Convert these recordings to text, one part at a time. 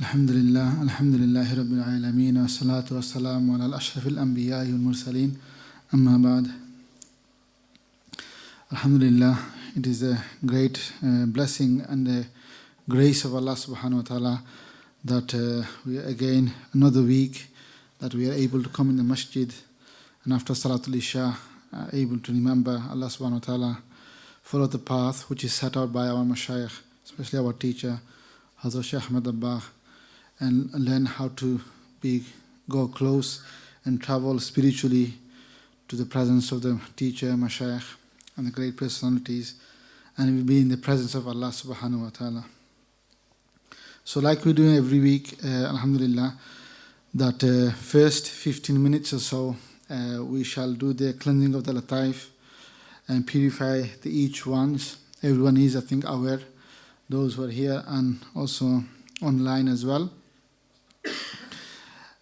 Alhamdulillah, Alhamdulillahi Rabbil Alameen, wa salatu wa salamu ala al-ashrafil anbiya'i wal mursaleen, amma ba'd. Alhamdulillah, it is a great blessing and a grace of Allah subhanahu wa ta'ala that we are again another week that we are able to come in the masjid and after Salatul Isha able to remember Allah subhanahu wa ta'ala, follow the path which is set out by our mashayikh, especially our teacher Hazrat Shaykh Ahmad Abbah, and learn how to go close and travel spiritually to the presence of the teacher, mashayikh, and the great personalities, and we'll be in the presence of Allah subhanahu wa ta'ala. So like we do every week, alhamdulillah, that first 15 minutes or so, we shall do the cleansing of the lataif and purify the each ones. Everyone is, I think, aware, those who are here and also online as well.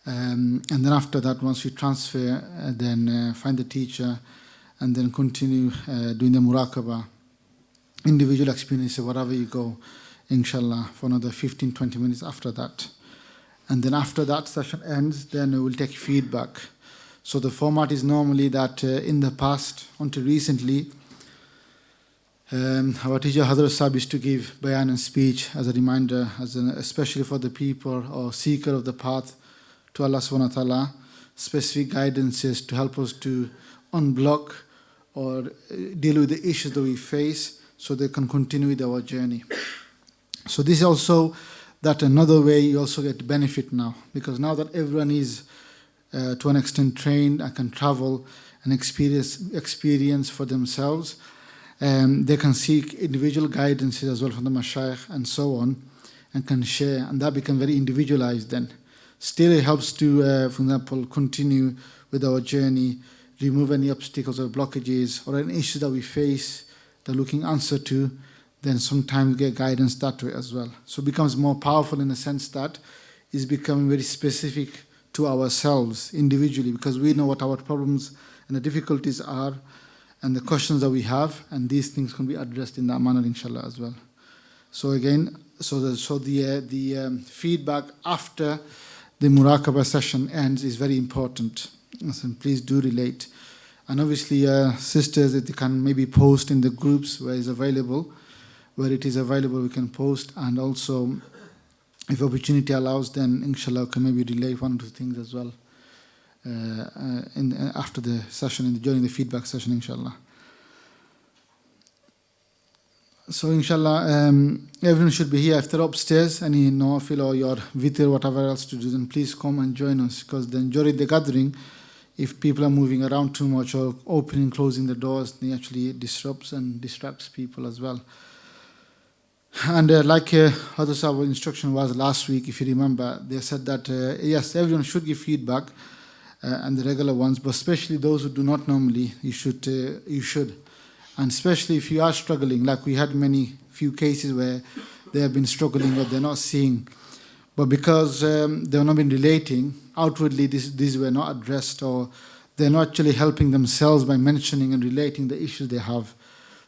And then after that, once we transfer, then find the teacher and then continue doing the MURAQBA, individual experience wherever you go, inshallah, for another 15-20 minutes after that. And then after that session ends, then we'll take feedback. So the format is normally that in the past, until recently, our teacher Hazrat Sahib used to give bayan and speech as a reminder, especially for the people or seeker of the path to Allah subhanahu wa ta'ala, specific guidances to help us to unblock or deal with the issues that we face so they can continue with our journey. So this is also that another way you also get benefit now, because now that everyone is to an extent trained and can travel and experience for themselves, they can seek individual guidances as well from the mashayikh and so on, and can share, and that becomes very individualized then. Still it helps to, for example, continue with our journey, remove any obstacles or blockages or any issue that we face, the looking answer to, then sometimes get guidance that way as well. So it becomes more powerful in the sense that it's becoming very specific to ourselves individually, because we know what our problems and the difficulties are and the questions that we have, and these things can be addressed in that manner, inshallah, as well. So again, the feedback after the MURAQBA session ends is very important. So please do relate. And obviously, sisters, that they can maybe post in the groups where it is available, we can post, and also, if opportunity allows, then inshallah can maybe relate one or two things as well after the session, during the feedback session, inshallah. So inshallah, everyone should be here. If they're upstairs, any nawafil or your witr, whatever else to do, then please come and join us, because then during the gathering, if people are moving around too much or opening and closing the doors, they actually disrupts and distracts people as well. And like Hazrat Sahib's instruction was last week, if you remember, they said that yes, everyone should give feedback, and the regular ones, but especially those who do not normally, you should. And especially if you are struggling, like we had few cases where they have been struggling or they're not seeing, but because they've not been relating, outwardly these were not addressed, or they're not actually helping themselves by mentioning and relating the issues they have.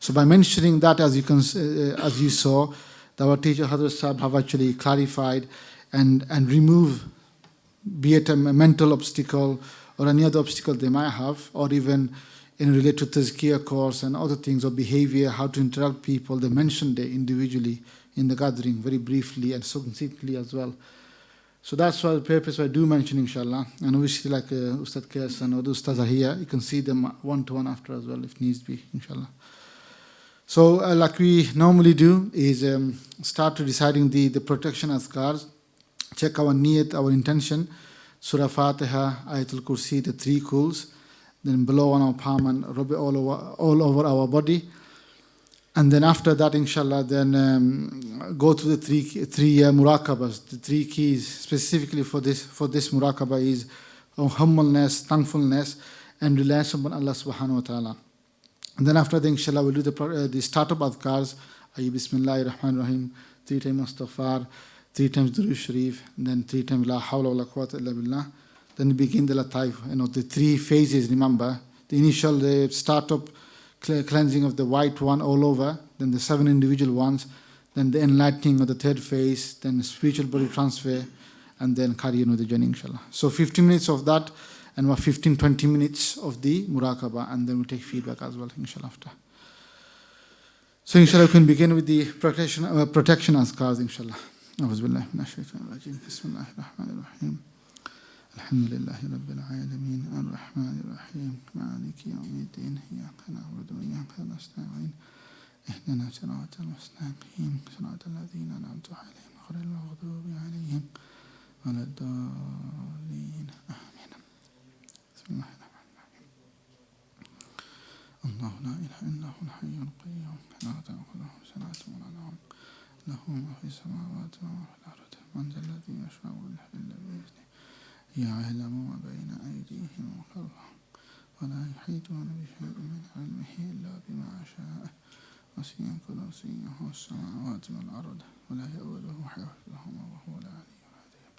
So by mentioning that, as you saw, that our teacher Hazrat Sahib have actually clarified and remove, be it a mental obstacle or any other obstacle they might have, or even in related to tazkiyah course and other things, or behavior, how to interact people. They mentioned it individually in the gathering, very briefly and succinctly as well. So that's why the purpose I do mention, inshallah. And obviously, like Ustad Kais and other Ustads are here, you can see them one-to-one after as well, if needs be, inshallah. So like we normally do is start to deciding the protection azkars, check our niyat, our intention, Surah Fatiha, Ayatul Kursi, the 3 kuls, then below on our palm and rub it all over our body. And then after that, inshallah, then go through the three MURAQBAs, the 3 keys specifically for this MURAQBA is humbleness, thankfulness, and reliance upon Allah subhanahu wa ta'ala. And then after that, inshallah, we'll do the startup adhkars, Bismillahir Rahmanir Rahim, 3 times Astaghfar, 3 times Durood Sharif, and then 3 times La Hawla wa La Quwwata Illa Billah. Then we begin the lataif, the 3 phases, remember. The initial startup cleansing of the white one all over, then the 7 individual ones, then the enlightening of the third phase, then spiritual body transfer, and then carry on with the journey, inshallah. So 15 minutes of that, and about 15-20 minutes of the muraqabah, and then we'll take feedback as well, inshallah, after. So inshallah, we can begin with the protection azkars, inshallah. أعوذ بالله من الشيطان الرجيم بسم الله الرحمن الرحيم الحمد لله رب العالمين الرحمن الرحيم مالك يوم الدين إياك نعبد وإياك نستعين اهدنا الصراط المستقيم صراط الذين أنعمت عليهم غير المغضوب عليهم ولا الضالين آمين بسم الله الرحمن الرحيم الله لا إله إلا هو الحي القيوم لا تأخذه سنة ولا نوم له ما في السماوات وما في الأرض من ذا الذي يشفع عنده إلا بإذنه يعلم ما بين أيديهم وخلفهم ولا يحيطون بشيء من علمه إلا بما شاء وسع كرسيه السماوات والأرض ولا يؤوده حفظهما وهو العلي العظيم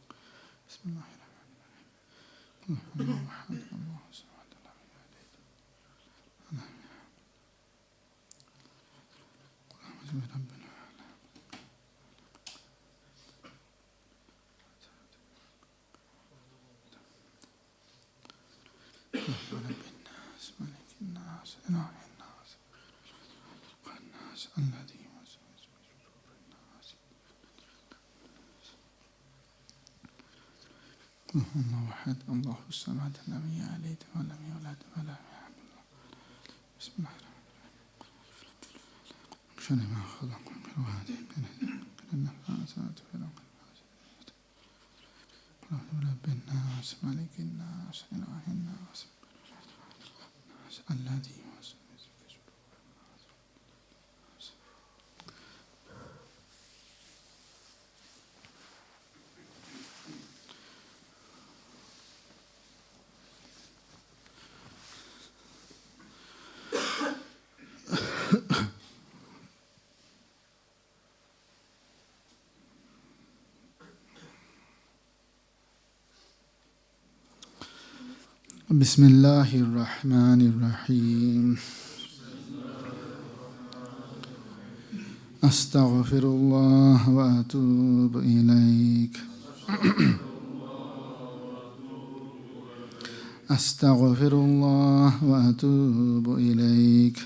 بسم الله الرحمن الرحيم قل هو الله أحد الله الصمد لم يلد ولم يولد ربنا رب الناس ملك الناس إله الناس الناس الذي يوسوس في صدور الناس قل هو الله أحد الله الصمد لم يلد ولم يولد ولم يكن له بسم الله الرحمن الرحيم شر ما خلق من وادي النفاسات في العقد رب الناس ملك الناس إله الناس الذي يوسوس في صدور الناس بسم الله الرحمن الرحيم أستغفر الله وأتوب إليك أستغفر الله وأتوب إليك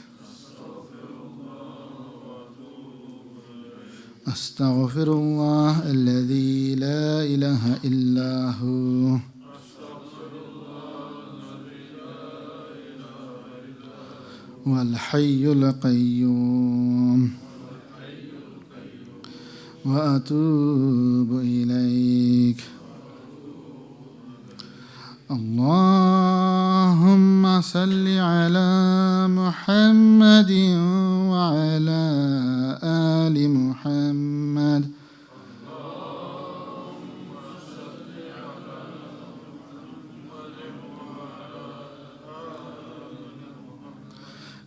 أستغفر الله الذي لا إله إلا هو والحي القيوم وأتوب إليك اللهم صل على محمد وعلى آل محمد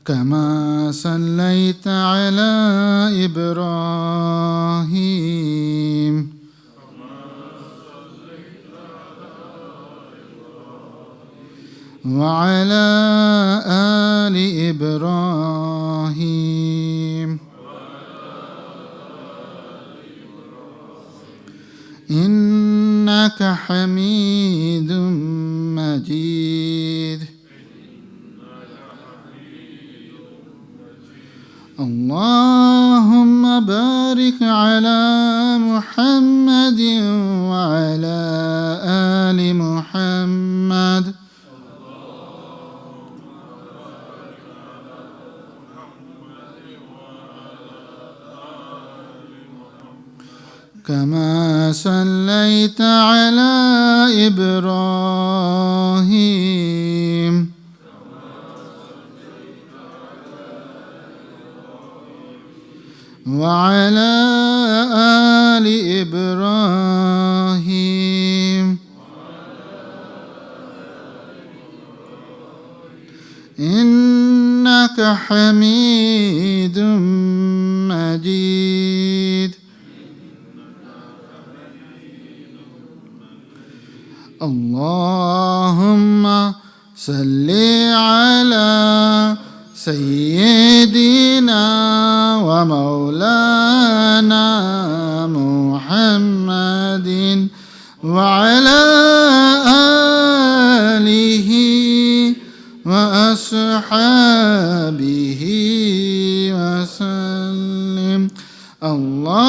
كما صليت على إبراهيم وعلى آل إبراهيم إنك حميد مجيد اللهم بارك على محمد وعلى آل محمد كما صليت على إبراهيم وعلى آل إبراهيم إنك حميد مجيد اللهم صل على سيدنا ومولانا مولانا محمد وعلى آله وأصحابه وسلم. اللهم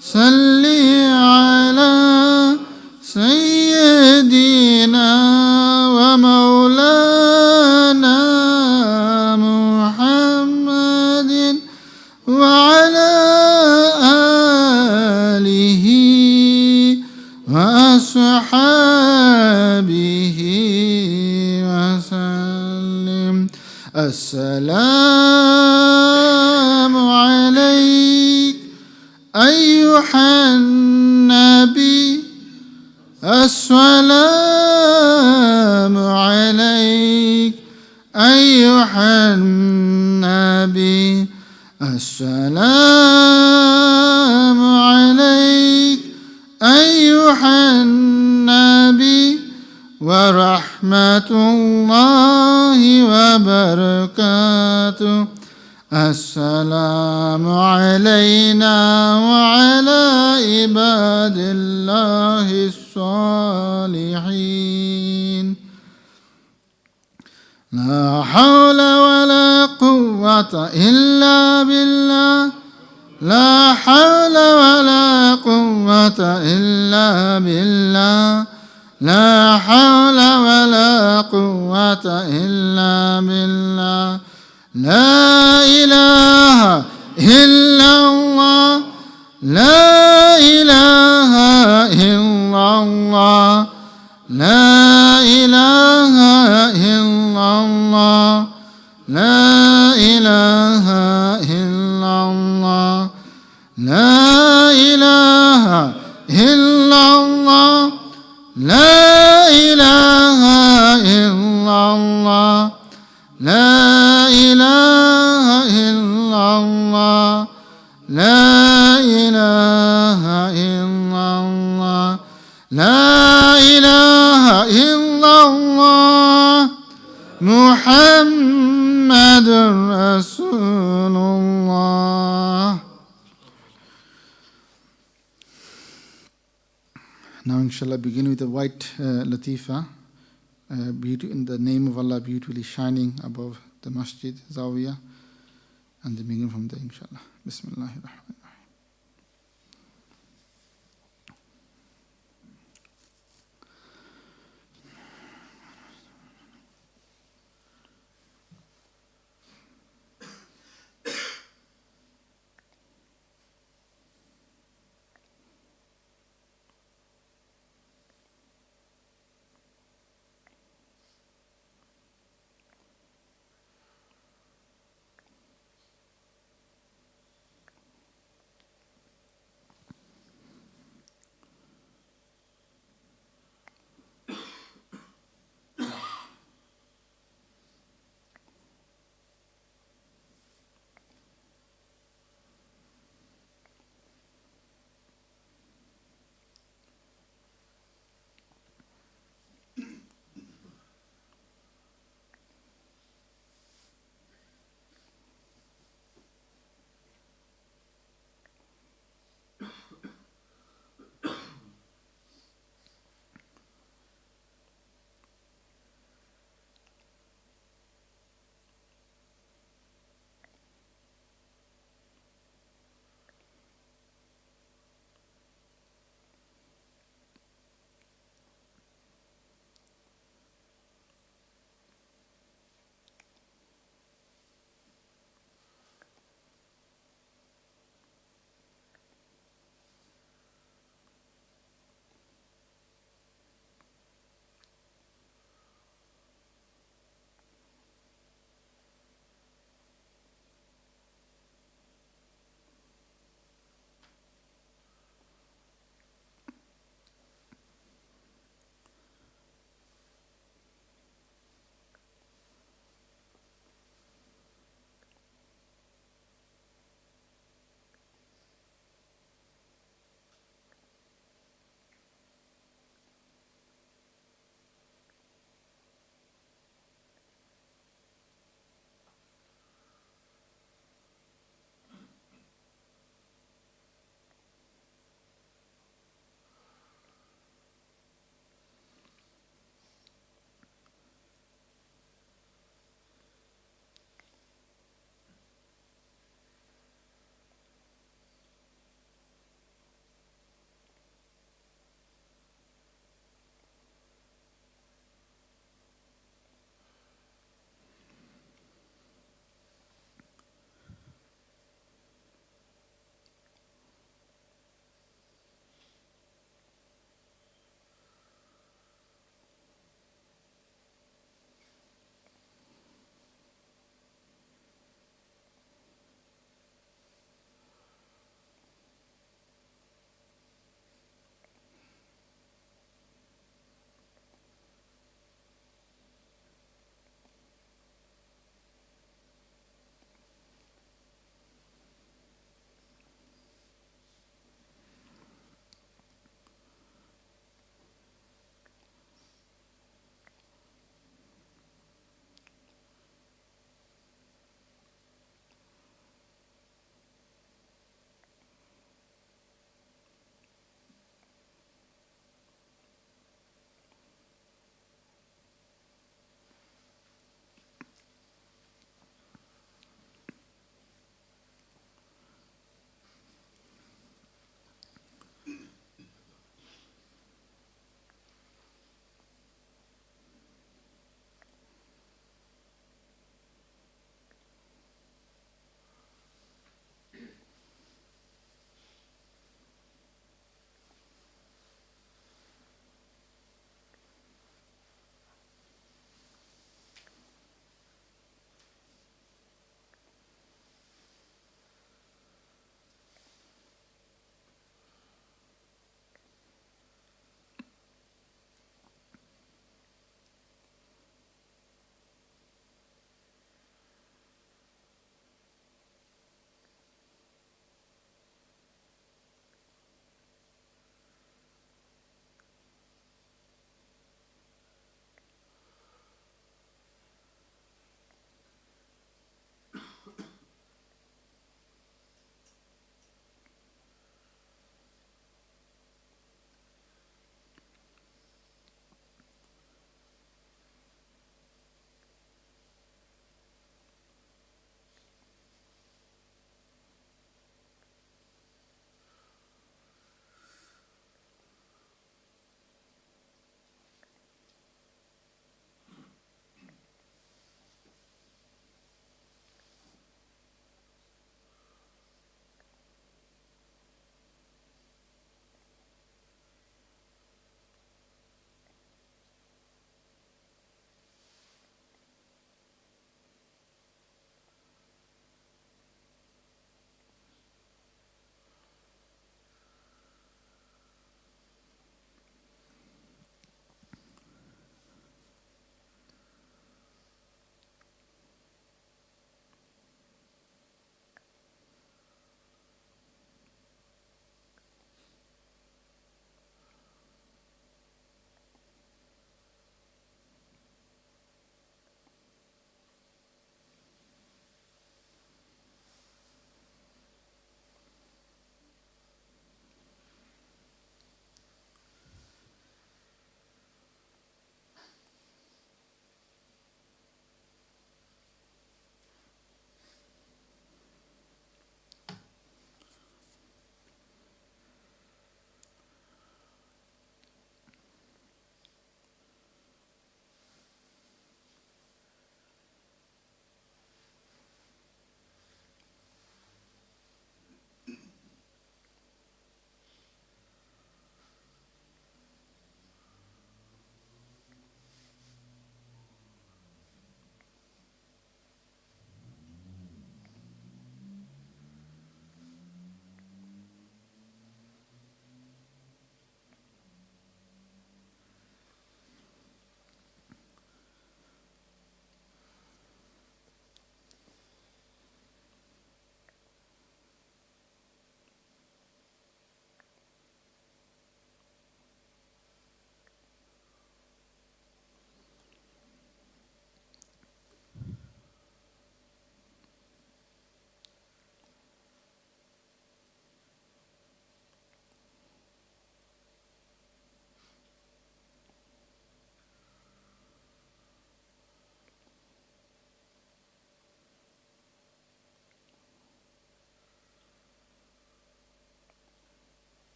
صل على سيدنا ومولانا محمد وعلى آله وأصحابه وسلم. السلام عليك أيها النبي، السلام عليك أيها النبي، السلام عليك أيها النبي ورحمة الله وبركاته. السلام علينا وعلى عباد الله الصالحين. لا حول ولا قوة إلا بالله، لا حول ولا قوة إلا بالله، لا حول ولا قوة إلا بالله. لا إله إلا الله، لا إله إلا الله، لا إله إلا الله، لا إله إلا الله، لا إله إلا الله، لا إله إلا الله، لا إله إلا الله، لا إله إلا الله، لا إله إلا الله، محمد رسول الله. Now inshallah begin with the white latifa, in the name of Allah beautifully shining above the masjid, zawiyah, and then begin from there inshallah. Bismillahirrahmanirrahim.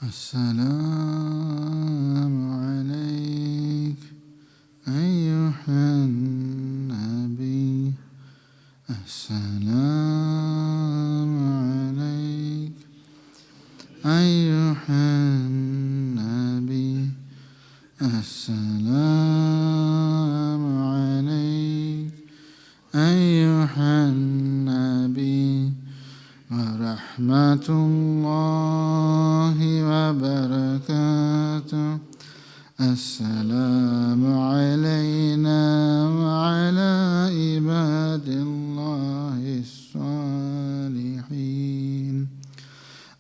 السلام عليك أيها النبي السلام عليك أيها النبي السلام عليك أيها النبي ورحمة الله وبركاته السلام علينا وعلى عباد الله الصالحين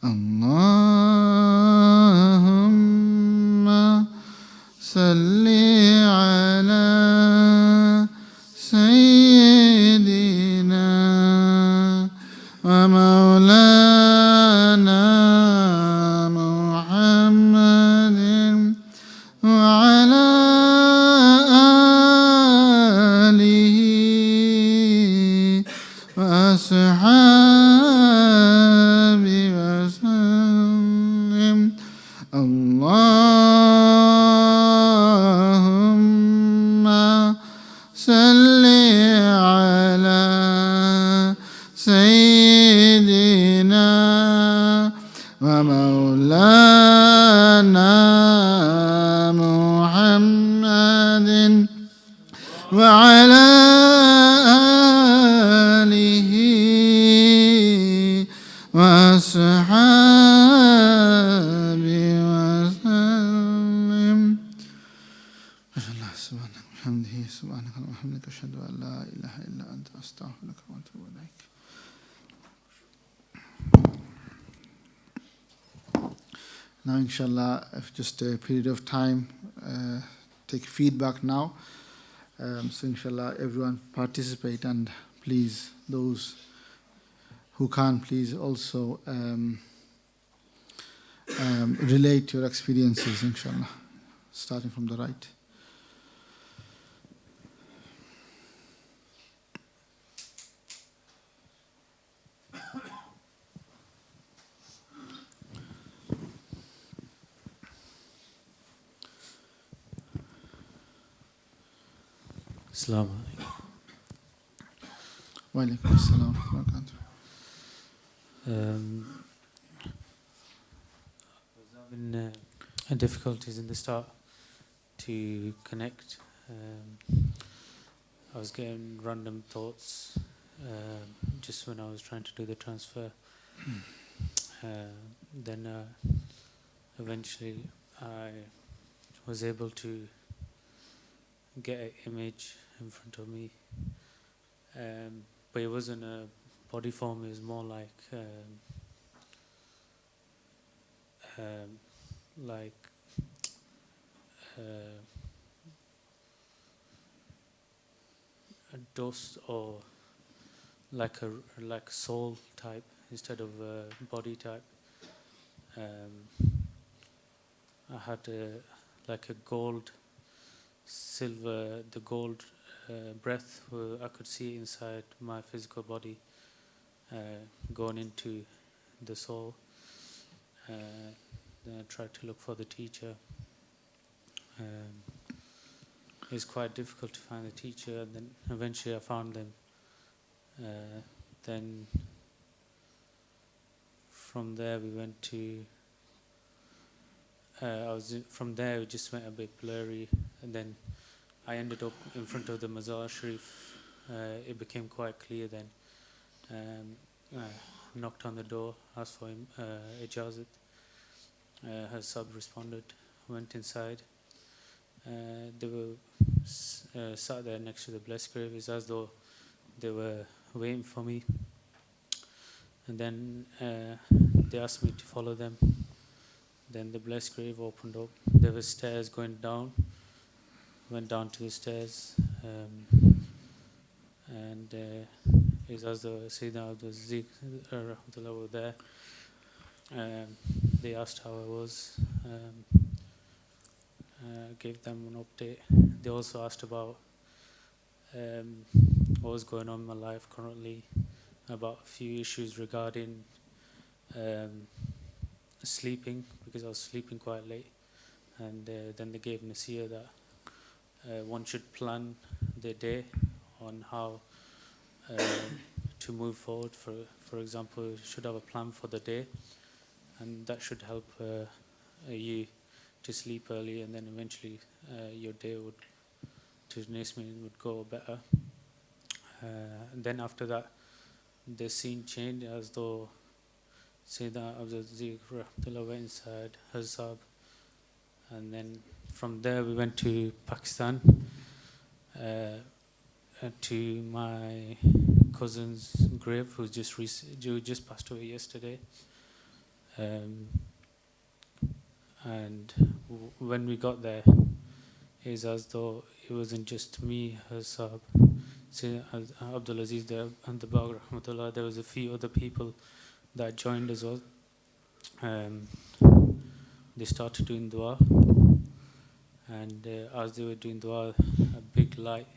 اللهم صل على سيدنا ومولانا محمد وعلى آله وأصحابه وسلم اللهم صل على سيدنا ومولانا محمد وعلى آله وأصحابه وسلم الله سبحانه وبحمده سبحانك اللهم وبحمدك أشهد أن لا إله إلا أنت أستغفرك وأتوب إليك. Now, inshallah, if just a period of time, take feedback now. So, inshallah, everyone participate, and please, those who can, please also relate your experiences, inshallah, starting from the right. Assalamu Wa alaikum assalam wa barakatuh. alaikum. I was having difficulties in the start to connect. I was getting random thoughts just when I was trying to do the transfer. Then eventually I was able to get an image in front of me, but it wasn't a body form. It was more like a dust, or like a soul type instead of a body type. I had like a gold, silver, the gold breath. I could see inside my physical body, going into the soul. Then I tried to look for the teacher. It was quite difficult to find the teacher, and then eventually I found them. Then from there we went to. From there it just went a bit blurry, and then I ended up in front of the Mazar Sharif. It became quite clear then. Knocked on the door, asked for him, ijazat. Her sub responded, went inside. They were sat there next to the blessed grave. It's as though they were waiting for me. And then they asked me to follow them. Then the blessed grave opened up. There were stairs going down. Went down to the stairs, and it's as though Sayyidina Abdul Aziz Rahmatullah were there. They asked how I was. Gave them an update. They also asked about what was going on in my life currently, about a few issues regarding sleeping because I was sleeping quite late, and then they gave Nasir that one should plan their day on how to move forward. For example, you should have a plan for the day, and that should help you to sleep early, and then eventually your day would, to Nasmin, would go better. And then after that, the scene changed as though Sayyidina Abdul Aziz Rahmatullah went inside Hazab, and then from there we went to Pakistan, to my cousin's grave, who just passed away yesterday. And when we got there, it was as though it wasn't just me, Hazab, Sayyidina Abdul Aziz there, and the Bagh Rahmatullah. There was a few other people that joined as well. They started doing dua, and as they were doing dua, a big light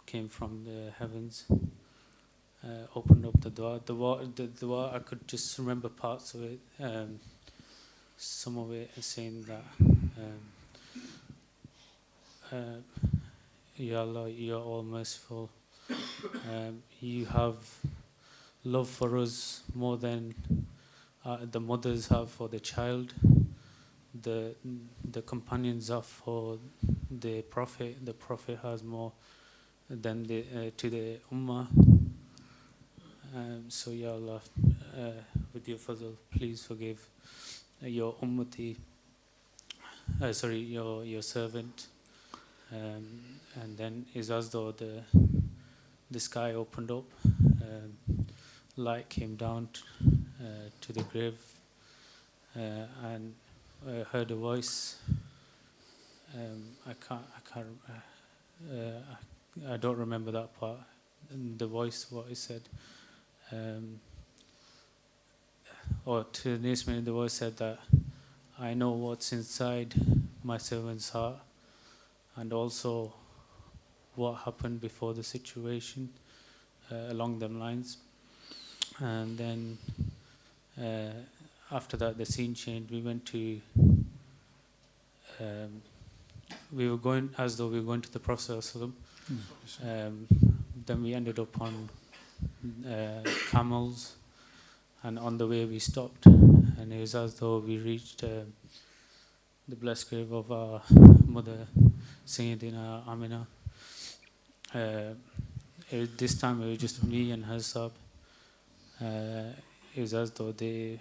came from the heavens, opened up the dua. The dua, I could just remember parts of it. Some of it saying that, Ya Allah, You are all merciful. You have love for us more than the mothers have for the child. The companions have for the Prophet. The Prophet has more than to the Ummah. So Ya Allah, with your fazl, please forgive your ummati, your servant. And then it's as though the sky opened up, light came down to the grave, and I heard a voice. I don't remember that part. And the voice, what it said, or to Nisman, the voice said that I know what's inside my servant's heart, and also what happened before the situation, along them lines. And then after that, the scene changed. We went to, we were going as though we were going to the Prophet ﷺ. Then we ended up on camels, and on the way we stopped, and it was as though we reached the blessed grave of our mother, Sayyidina Amina. This time it was just me and Hazab. It was as though they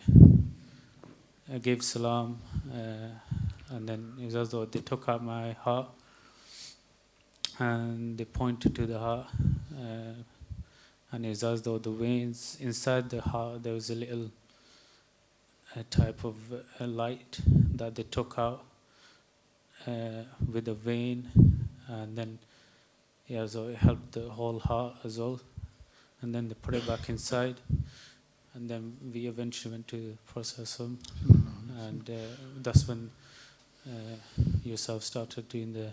gave salam, and then it was as though they took out my heart and they pointed to the heart, and it was as though the veins inside the heart, there was a little type of light that they took out with a vein, and then so it helped the whole heart as well. And then they put it back inside, and then we eventually went to process them, and that's when yourself started doing the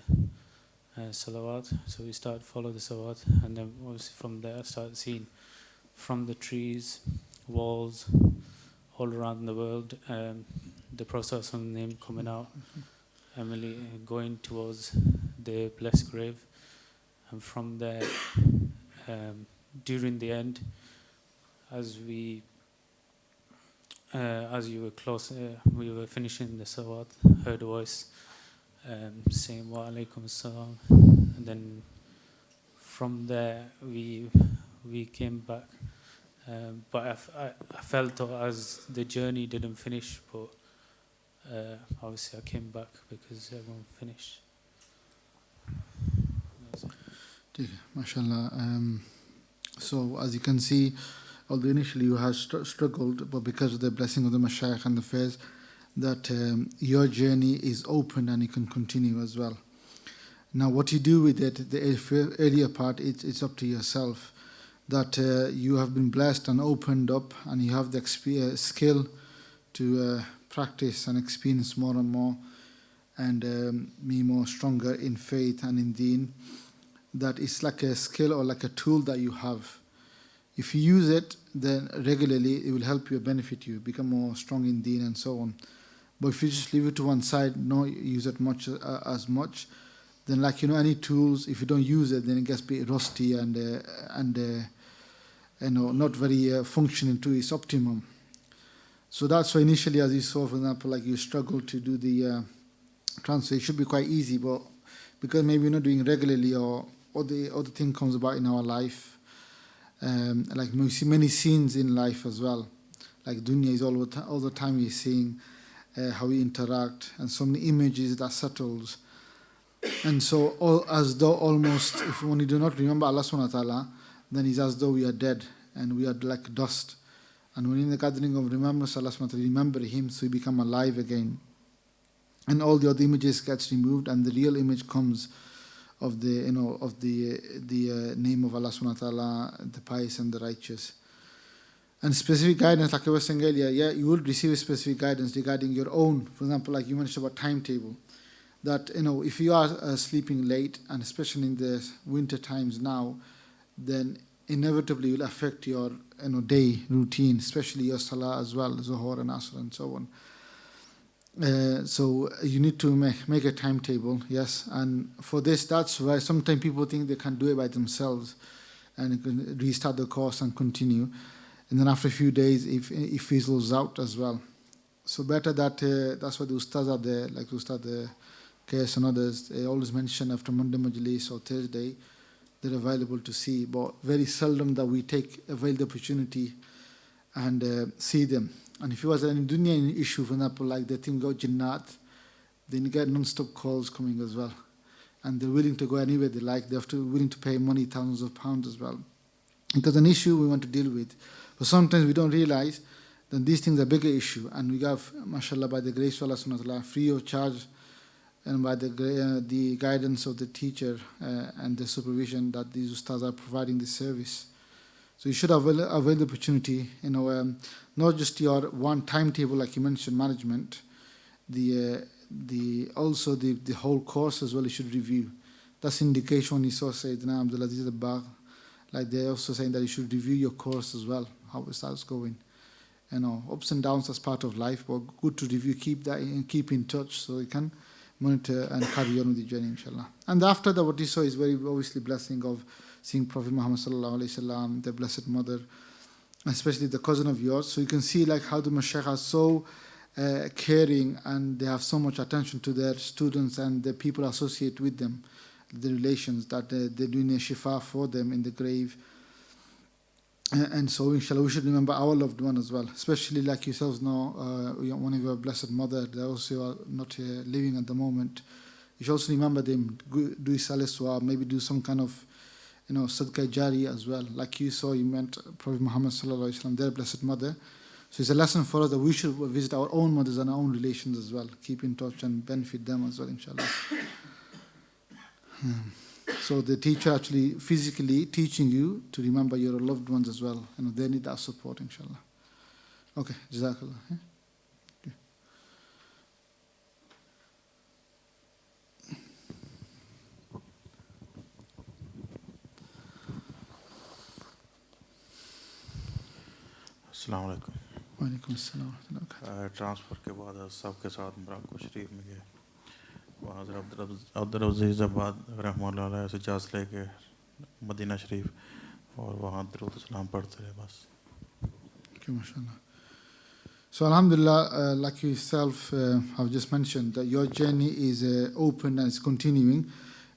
salawat. So we started follow the salawat, and then obviously from there I started seeing from the trees, walls, all around the world, the process of name coming out, Emily going towards the blessed grave, and from there, during the end, as you were close, we were finishing the salawat, heard a voice saying wa alaikum assalam, and then from there we came back, but I felt as the journey didn't finish, but obviously I came back because everyone finished. MashaAllah. So as you can see, although initially you had struggled, but because of the blessing of the Mashayikh and the fairs, that your journey is open and you can continue as well. Now what you do with it, the earlier part, it's up to yourself. That you have been blessed and opened up, and you have the skill to practice and experience more and more, and be more stronger in faith and in deen. That it's like a skill or like a tool that you have. If you use it, then regularly, it will help you, benefit you, become more strong in deen and so on. But if you just leave it to one side, not use it much as much, then like any tools, if you don't use it, then it gets a bit rusty and not very functioning to its optimum. So that's why initially, as you saw, for example, like you struggle to do the transfer. It should be quite easy, but because maybe you're not doing regularly, or other thing comes about in our life, like we see many scenes in life as well. Like dunya is all the time you're seeing how we interact, and so many images that settles. And so as though almost, if when you do not remember Allah subhanahu wa ta'ala, then it's as though we are dead and we are like dust. And when in the gathering of remembrance, Allah subhanahu wa ta'ala, remember Him, so we become alive again. And all the other images gets removed, and the real image comes of the name of Allah subhanahu wa ta'ala, the pious and the righteous. And specific guidance, like I was saying earlier, you will receive specific guidance regarding your own. For example, like you mentioned about timetable, that if you are sleeping late, and especially in the winter times now, then inevitably will affect your day routine, especially your salah as well, Zuhur and Asr and so on. So you need to make a timetable, yes. And for this, that's why sometimes people think they can do it by themselves and can restart the course and continue. And then after a few days, it fizzles out as well. So better that, that's why the ustads are there, like Ustad KS and others, they always mention after Monday Majlis or Thursday, they're available to see. But very seldom that we avail the opportunity and see them. And if it was any dunya issue, for example, like they think about jinnat, then you get non-stop calls coming as well. And they're willing to go anywhere they like. They're willing to pay money, thousands of pounds as well. Because an issue we want to deal with. But sometimes we don't realize that these things are a bigger issue. And we have, mashallah, by the grace of Allah subhanahu wa ta'ala, free of charge, and by the guidance of the teacher and the supervision, that these ustads are providing this service. So you should avail the opportunity, not just your one timetable, like you mentioned, management, also the whole course as well, you should review. That's indication when you saw Sayyidina Abdul Aziz al-Bagh, like they're also saying that you should review your course as well, how it starts going. Ups and downs as part of life, but good to review, keep in touch so you can monitor and carry on with the journey, inshallah. And after that, what you saw is very obviously blessing of seeing Prophet Muhammad sallallahu alaihi wasallam, the Blessed Mother, especially the cousin of yours. So you can see like how the Mashaykh are so caring, and they have so much attention to their students and the people associated with them, the relations, that they're doing a shifa for them in the grave. And so inshallah we should remember our loved one as well, especially like yourselves know, one of your Blessed Mother, they also are not living at the moment. You should also remember them, do salah, maybe do some kind of sadqa jari as well. Like you saw, you met Prophet Muhammad sallallahu alaihi wasallam, their Blessed Mother. So it's a lesson for us that we should visit our own mothers and our own relations as well, keep in touch and benefit them as well, inshallah. So the teacher actually physically teaching you to remember your loved ones as well. They need that support, inshallah. Okay, Jazakallah. अस्सलाम वालेकुम। वालेकुम अस्सलाम। Transfer के बाद सबके साथ मुराक़बा शरीफ में गए, वहाँ अब्दुल अज़ीज़ आबाद रहमतुल्लाह अलैह से इजाज़त लेके मदीना शरीफ, और वहाँ दरूद सलाम पढ़ते रहे बस। MashaAllah. So alhamdulillah, like you yourself have just mentioned, that your journey is open and it's continuing.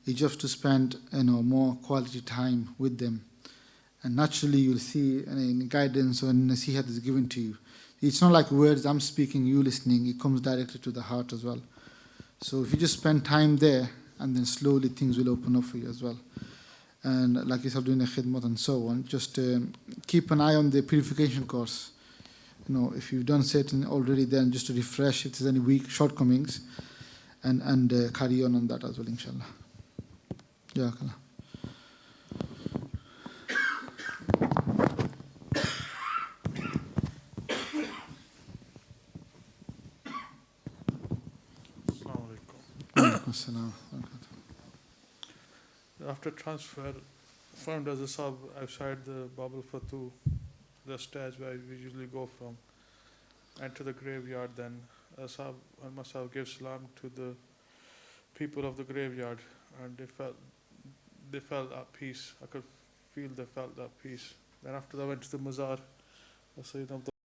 You just have to spend more quality time with them. And naturally you'll see guidance or nasihat is given to you. It's not like words I'm speaking, you listening, it comes directly to the heart as well. So if you just spend time there, and then slowly things will open up for you as well. And like you said, doing a khidmat and so on, just keep an eye on the purification course. If you've done certain already, then just to refresh if there's any weak shortcomings, and carry on that as well, inshallah. Yeah, Allah. After transfer, found as a sub outside the Babul Fatu, the stage where we usually go from, enter the graveyard. Then Sahib and myself gave salam to the people of the graveyard, and they felt at peace. I could feel they felt that peace. Then after that, I went to the Mazar of Sayyidina Abdul